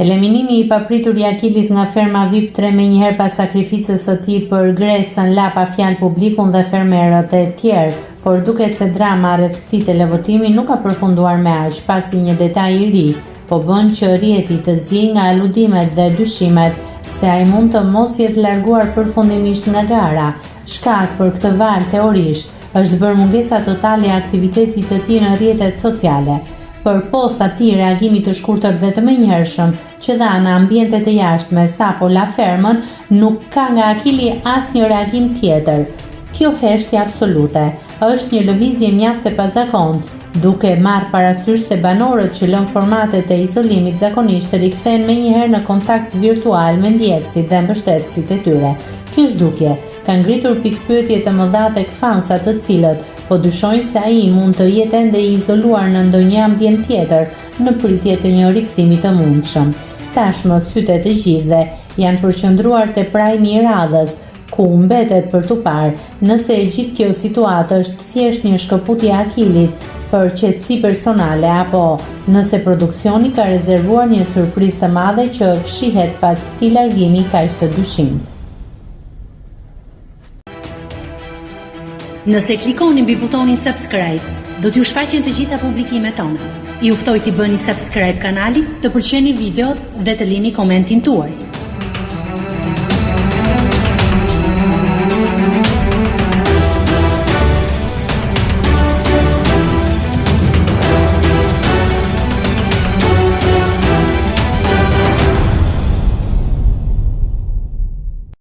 Eliminimi I papritur I Akilit nga ferma VIP 3 menjëherë pas sakrificës së tij për Gresën la pa fjalë publikun dhe fermerët e tjerë, por duket se drama rreth këtij televotimi nuk ka përfunduar me aq, pasi një detaj I ri po bën që rrjeti të zijë nga aludimet dhe dyshimet se ai mund të mos jetë larguar përfundimisht nga gara. Shkak për këtë valë teorisht është bërë mungesa totale e aktivitetit të tij në rrjetet sociale. Për post atij reagimi të shkurtër dhe të menjëhershëm që dha në ambientet e jashtme sapo la fermën, nuk ka nga Akili asnjë reagim tjetër. Kjo heshtje absolute është një lëvizje mjaft e pazakontë, duke marrë parasysh se banorët që lën formatet e izolimit zakonisht rikthehen menjëherë në kontakt virtual me ndjekësit dhe mbështetësit e tyre. Kjo zhdukje ka ngritur pikpyetje të mëdha tek fansat të cilët po dyshojnë se ai mund të jetë ende I izoluar në ndonjë ambient tjetër në pritje të një rikthimi të mundshëm. Tashmë sytë e të gjithëve janë përqendruar te prajmi I radhës, ku mbetet për tu parë nëse e gjithë kjo situatë është thjesht një shkëputje e Akilit për qetësi personale apo nëse produksioni ka rezervuar një surprizë të madhe që fshihet pas këtij largimi kaq të dyshimt. Nëse klikoni mbi butonin subscribe, do t'ju shfaqen të gjitha publikimet tona. Ju ftoj t'i bëni subscribe kanalit, të pëlqeni videot dhe të lini komentin tuaj.